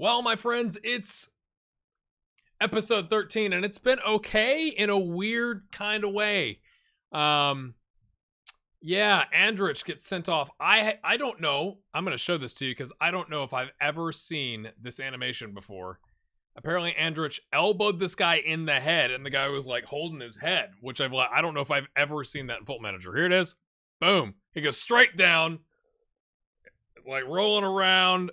Well, my friends, it's episode 13, and it's been okay in a weird kind of way. Yeah, Andrich gets sent off. I don't know. I'm going to show this to you because I don't know if I've ever seen this animation before. Apparently, Andrich elbowed this guy in the head, and the guy was like holding his head, which I don't know if I've ever seen that in Football Manager. Here it is. Boom. He goes straight down, like rolling around.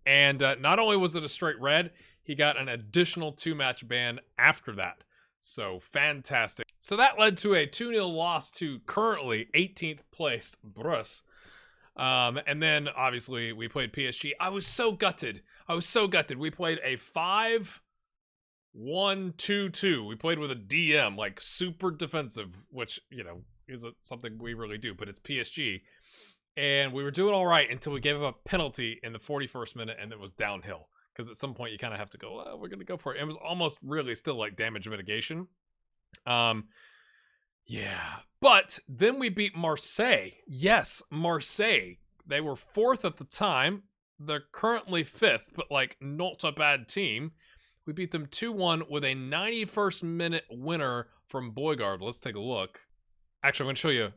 And not only was it a straight red, he got an additional 2-match ban after that. So fantastic. So that led to a 2-0 loss to currently 18th placed Brus. And then obviously we played PSG. I was so gutted. We played a 5-1-2-2. We played with a DM, like super defensive, which, is something we really do, but it's PSG. And we were doing all right until we gave up a penalty in the 41st minute, and it was downhill. Because at some point you kind of have to go, we're going to go for it. It was almost really still like damage mitigation. Yeah. But then we beat Marseille. Yes, Marseille. They were 4th at the time. They're currently 5th, but like not a bad team. We beat them 2-1 with a 91st minute winner from Boygard. Let's take a look. Actually, I'm going to show you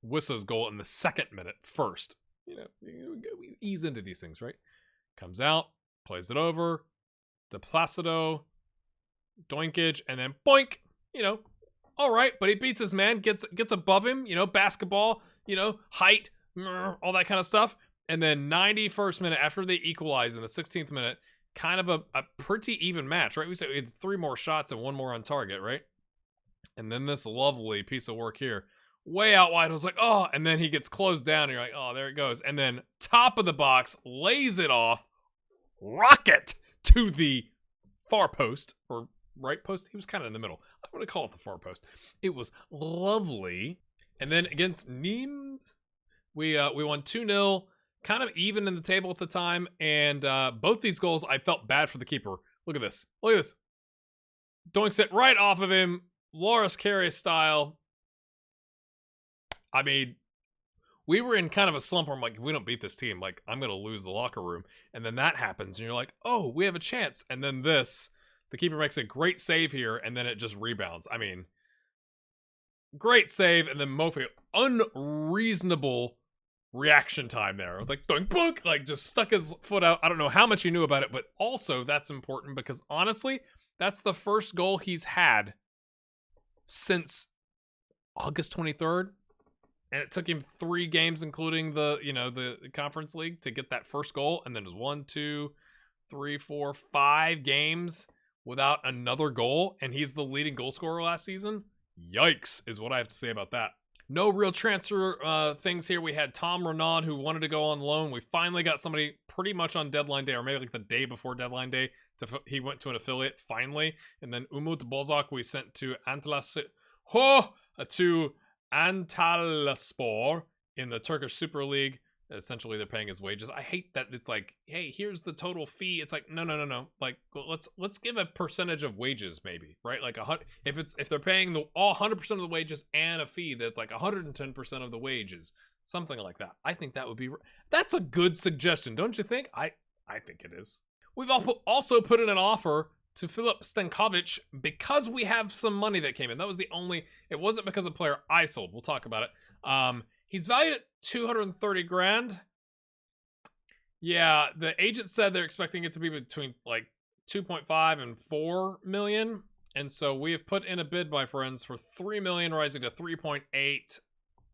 Wissa's goal in the 2nd minute first. We ease into these things, right? Comes out, plays it over, De Placido, doinkage, and then boink, all right, but he beats his man, gets above him, basketball, height, all that kind of stuff. And then 91st minute, after they equalize in the 16th minute, kind of a pretty even match, right? We said we had 3 more shots and 1 more on target, right? And then this lovely piece of work here. Way out wide, I was like, oh, and then he gets closed down, and you're like, oh, there it goes. And then top of the box, lays it off, rocket to the far post, or right post. He was kind of in the middle. I'm going to call it the far post. It was lovely. And then against Nîmes, we won 2-0, kind of even in the table at the time. And both these goals, I felt bad for the keeper. Look at this. Doinks it right off of him, Loris Karius style. I mean, we were in kind of a slump where I'm like, if we don't beat this team, like, I'm going to lose the locker room. And then that happens, and you're like, oh, we have a chance. And then the keeper makes a great save here, and then it just rebounds. I mean, great save, and then Mofi, unreasonable reaction time there. It was like, doink, boink, like, just stuck his foot out. I don't know how much he knew about it, but also that's important because, honestly, that's the first goal he's had since August 23rd. And it took him 3 games, including the Conference League, to get that first goal. And then it was 1, 2, 3, 4, 5 games without another goal. And he's the leading goal scorer last season. Yikes, is what I have to say about that. No real transfer things here. We had Tom Renaud, who wanted to go on loan. We finally got somebody pretty much on deadline day, or maybe like the day before deadline day. He went to an affiliate, finally. And then Umut Bozok we sent to Antalyaspor in the Turkish Super League. Essentially, they're paying his wages. I hate that it's like, hey, here's the total fee. It's like, no. Like, let's give a percentage of wages, maybe, right? Like if they're paying all 100% of the wages and a fee, that's like 110% of the wages, something like that. I think that's a good suggestion, don't you think? I think it is. We've also put in an offer to Filip Stankovic because we have some money that came in. That was it wasn't because of the player I sold. We'll talk about it. He's valued at 230 grand. Yeah, the agent said they're expecting it to be between like 2.5 and 4 million. And so we have put in a bid, my friends, for 3 million, rising to 3.8.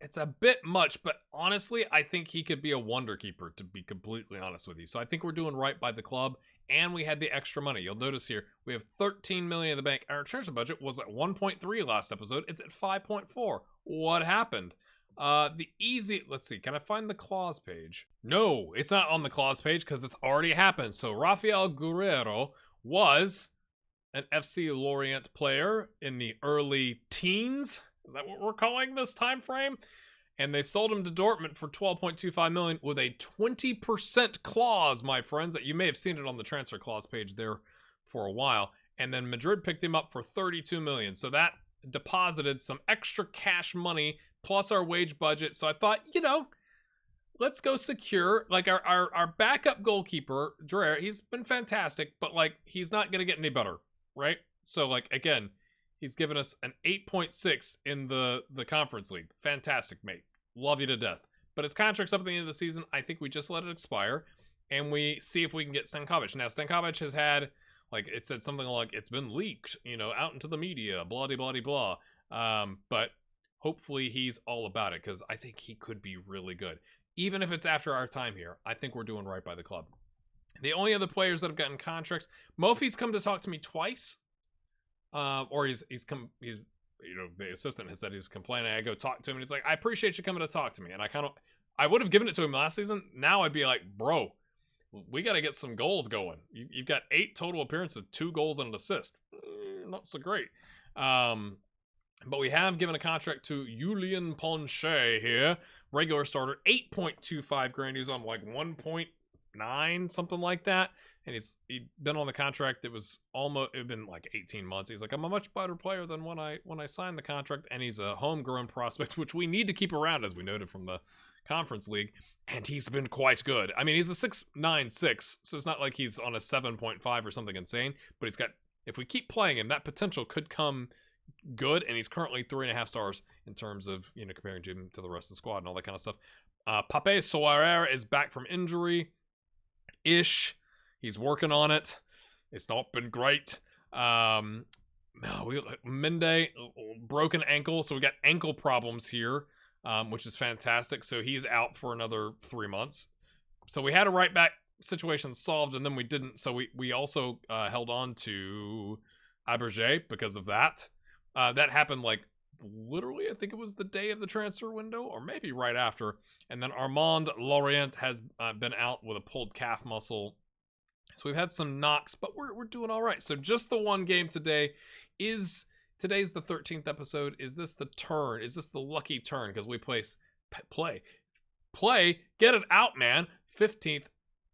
It's a bit much, but honestly, I think he could be a wonder keeper, to be completely honest with you. So I think we're doing right by the club. And we had the extra money. You'll notice here, we have 13 million in the bank. Our transfer budget was at 1.3 last episode. It's at 5.4. What happened? Let's see, can I find the clause page? No, it's not on the clause page because it's already happened. So Rafael Guerrero was an FC Lorient player in the early teens. Is that what we're calling this time frame? And they sold him to Dortmund for 12.25 million with a 20% clause, my friends. That you may have seen it on the transfer clause page there for a while. And then Madrid picked him up for 32 million. So that deposited some extra cash money plus our wage budget. So I thought, let's go secure, like, our backup goalkeeper, Dreher. He's been fantastic, but, like, he's not going to get any better, right? So, like, again, he's given us an 8.6 in the Conference League. Fantastic, mate. Love you to death. But his contract's up at the end of the season. I think we just let it expire, and we see if we can get Stankovic. Now, Stankovic has had, like, it said something like, it's been leaked, you know, out into the media, blah-de-blah-de-blah. But hopefully he's all about it, because I think he could be really good. Even if it's after our time here, I think we're doing right by the club. The only other players that have gotten contracts, Mofi's come to talk to me twice. Or he's you know, the assistant has said he's complaining. I go talk to him, and he's like, I appreciate you coming to talk to me. And I would have given it to him last season. Now I'd be like, bro, we got to get some goals going. You've got 8 total appearances, 2 goals and an assist. Not so great. But we have given a contract to Julian Ponche here. Regular starter, 8.25 grand. He's on like 1.9, something like that. And he'd been on the contract. It had been like 18 months. He's like, I'm a much better player than when I signed the contract. And he's a homegrown prospect, which we need to keep around, as we noted from the Conference League. And he's been quite good. I mean, he's a 6.96, so it's not like he's on a 7.5 or something insane. But he's got, if we keep playing him, that potential could come good. And he's currently 3.5 stars in terms of, you know, comparing him to the rest of the squad and all that kind of stuff. Pape Soares is back from injury-ish. He's working on it. It's not been great. Mende, broken ankle, so we got ankle problems here, which is fantastic. So he's out for another 3 months. So we had a right back situation solved, and then we didn't. So we also held on to Aberge because of that. That happened like literally, I think it was the day of the transfer window, or maybe right after. And then Armand Laurent has been out with a pulled calf muscle. So we've had some knocks, but we're doing all right. So just the one game today. Today's the 13th episode. Is this the turn? Is this the lucky turn? Because we play, get it out, man. 15th,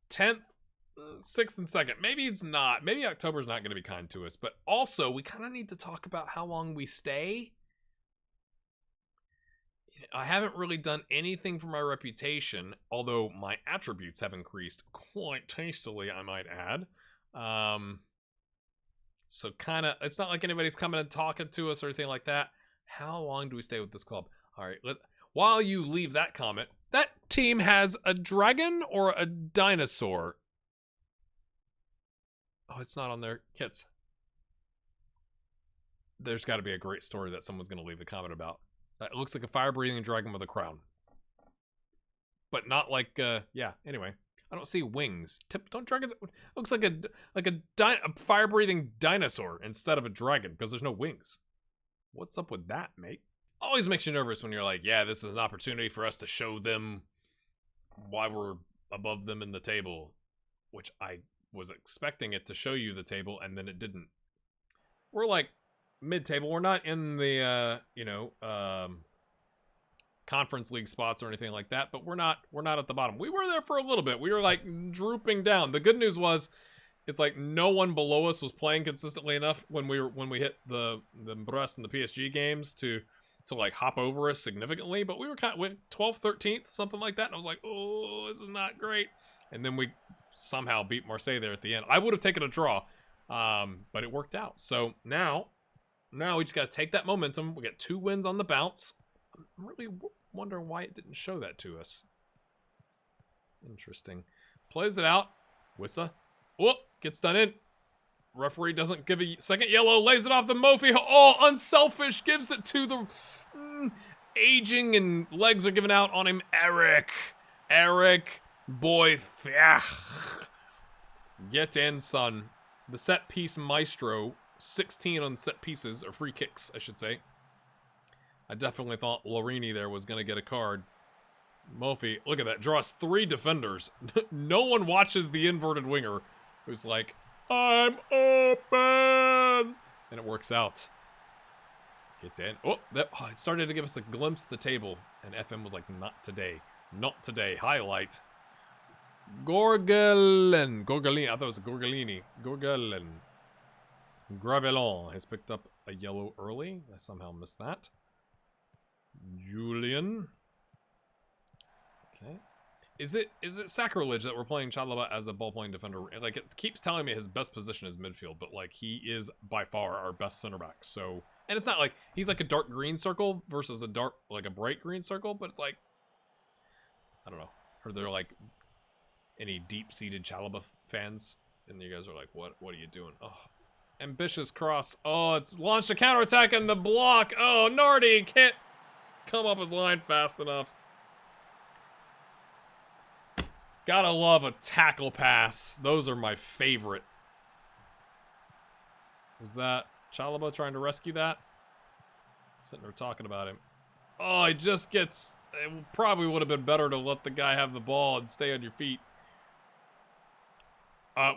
10th, 6th, and 2nd. Maybe it's not. Maybe October's not going to be kind to us. But also, we kind of need to talk about how long we stay. I haven't really done anything for my reputation, although my attributes have increased quite tastily, I might add. So kind of, it's not like anybody's coming and talking to us or anything like that. How long do we stay with this club? All right, while you leave that comment, that team has a dragon or a dinosaur? Oh, it's not on their kits. There's got to be a great story that someone's going to leave a comment about. It looks like a fire-breathing dragon with a crown. But not like, yeah, anyway. I don't see wings. Don't dragons... It looks like a fire-breathing dinosaur instead of a dragon, because there's no wings. What's up with that, mate? Always makes you nervous when you're like, yeah, this is an opportunity for us to show them why we're above them in the table. Which I was expecting it to show you the table, and then it didn't. We're like mid-table. We're not in the Conference League spots or anything like that, but we're not at the bottom. We were there for a little bit. We were like drooping down. The good news was it's like no one below us was playing consistently enough when we hit the Brest and the PSG games to like hop over us significantly, but we were kind of 12th, 13th, something like that, and I was like, oh, this is not great. And then we somehow beat Marseille there at the end. I would have taken a draw, but it worked out. So now we just got to take that momentum. We got 2 wins on the bounce. I'm really wondering why it didn't show that to us. Interesting. Plays it out. Wissa. Whoop. Gets done in. Referee doesn't give a second yellow. Lays it off the Mofi. Oh, unselfish. Gives it to the aging, and legs are giving out on him. Eric. Boy. Get in, son. The set piece maestro. 16 on set pieces, or free kicks, I should say. I definitely thought Larini there was going to get a card. Mofi, look at that. Draws 3 defenders. No one watches the inverted winger who's like, I'm open! And it works out. Get in. Oh, it started to give us a glimpse of the table. And FM was like, not today. Not today. Highlight. Gorgolini. I thought it was Gorgolini. Gravelon has picked up a yellow early. I somehow missed that. Julian. Okay. Is it sacrilege that we're playing Chalaba as a ball-playing defender? Like, it keeps telling me his best position is midfield, but, like, he is by far our best center back. So, and it's not like he's like a dark green circle versus a dark, like a bright green circle, but it's like, I don't know. Are there, like, any deep-seated Chalaba fans? And you guys are like, what are you doing? Oh, ambitious cross. Oh, it's launched a counterattack and the block. Oh, Nardi can't come up his line fast enough. Gotta love a tackle pass. Those are my favorite. Was that Chalaba trying to rescue that? Sitting there talking about him. Oh, he just gets... It probably would have been better to let the guy have the ball and stay on your feet.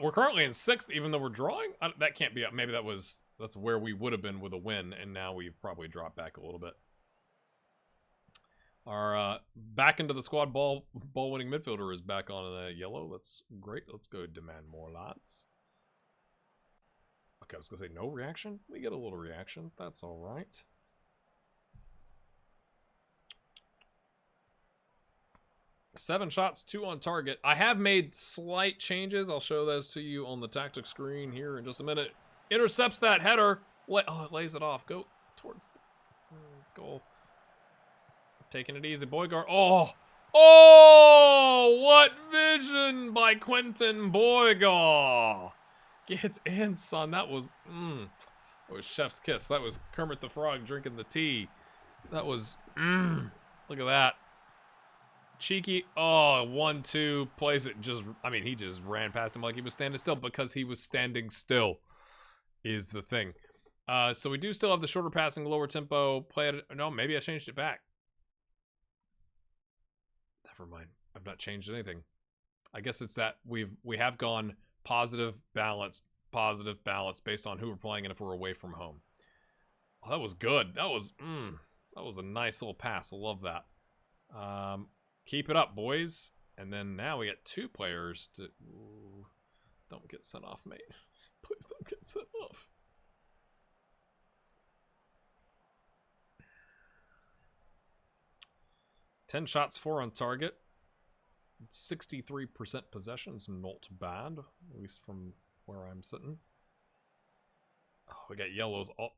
We're currently in 6th, even though we're drawing. That can't be up. Maybe that's where we would have been with a win, and now we've probably dropped back a little bit. Our back into the squad ball winning midfielder is back on yellow. That's great. Let's go demand more lots. Okay, I was gonna say no reaction. We get a little reaction. That's all right. Seven shots, 2 on target. I have made slight changes. I'll show those to you on the tactic screen here in just a minute. Intercepts that header. Oh, it lays it off. Go towards the goal. Taking it easy, Boygar. Oh! Oh! What vision by Quentin Boygar! Gets in, son. That was, that was chef's kiss. That was Kermit the Frog drinking the tea. That was, look at that. Cheeky. Oh, 1-2. Plays it just, I mean, he just ran past him like he was standing still because he was standing still is the thing. So we do still have the shorter passing, lower tempo. Play it. No, maybe I changed it back. Never mind. I've not changed anything. I guess it's that we have gone positive balance based on who we're playing and if we're away from home. Oh, that was good. That was a nice little pass. I love that. Keep it up, boys. And then now we got 2 players to... Ooh, don't get sent off, mate. Please don't get sent off. Ten shots, 4 on target. 63% possession's not bad, at least from where I'm sitting. Oh, we got yellows. Oh,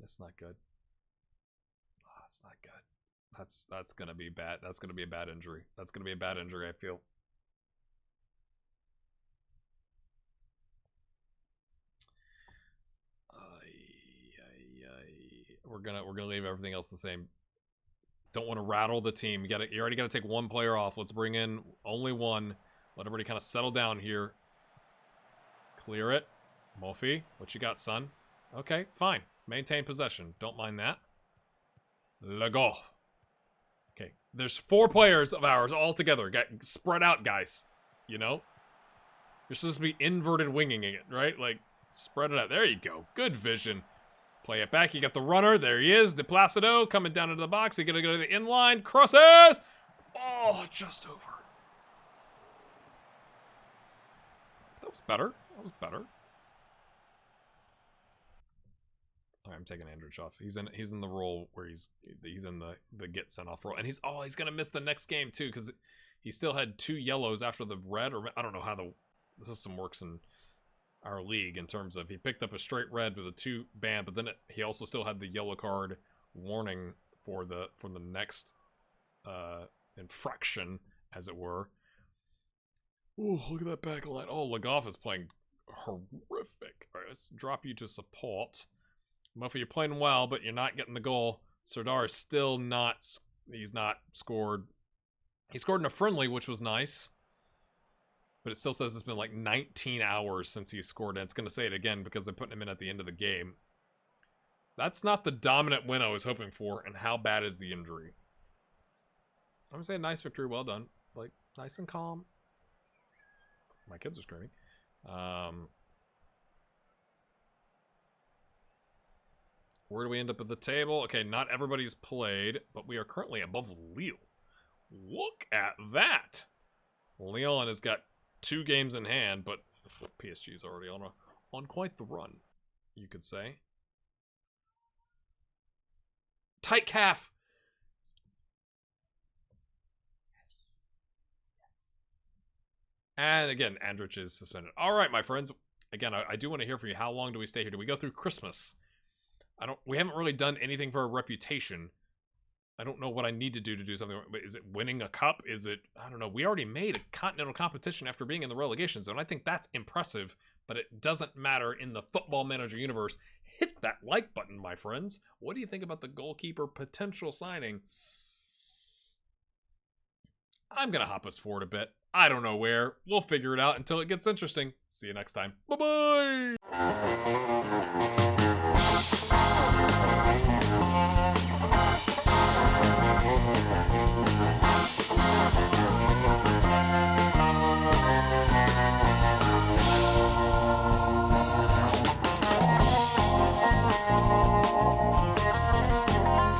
that's not good. Oh, that's not good. That's gonna be bad. That's gonna be a bad injury. That's gonna be a bad injury, I feel. We're gonna leave everything else the same. Don't want to rattle the team. You already gotta take 1 player off. Let's bring in only 1. Let everybody kind of settle down here. Clear it. Mofi, what you got, son? Okay, fine. Maintain possession. Don't mind that. Lego. Okay, there's 4 players of ours all together. Spread out, guys. You know? You're supposed to be inverted winging it, right? Like, spread it out. There you go. Good vision. Play it back. You got the runner. There he is. De Placido coming down into the box. He's going to go to the inline. Crosses! Oh, just over. That was better. That was better. All right, I'm taking Andrew off. He's in the role where he's in the get sent off role. And he's going to miss the next game too because he still had 2 yellows after the red, or I don't know how the system works in our league in terms of he picked up a straight red with a 2 ban, but then he also still had the yellow card warning for the next infraction, as it were. Ooh, look at that back line. Oh, Legoff is playing horrific. All right, let's drop you to support. Muffy, you're playing well, but you're not getting the goal. Serdar is still not. He's not scored. He scored in a friendly, which was nice. But it still says it's been like 19 hours since he scored, and it's going to say it again because they're putting him in at the end of the game. That's not the dominant win I was hoping for, and how bad is the injury? I'm going to say a nice victory, well done. Like, nice and calm. My kids are screaming. Where do we end up at the table? Okay, not everybody's played, but we are currently above Lille. Look at that! Lyon has got 2 games in hand, but PSG is already on quite the run, you could say. Tight calf! And again, Andrich is suspended. All right, my friends. Again, I do want to hear from you. How long do we stay here? Do we go through Christmas? We haven't really done anything for a reputation. I don't know what I need to do something. Is it winning a cup? Is it, I don't know. We already made a continental competition after being in the relegation zone. I think that's impressive, but it doesn't matter in the Football Manager universe. Hit that like button, my friends. What do you think about the goalkeeper potential signing? I'm going to hop us forward a bit. I don't know where. We'll figure it out until it gets interesting. See you next time. Bye-bye!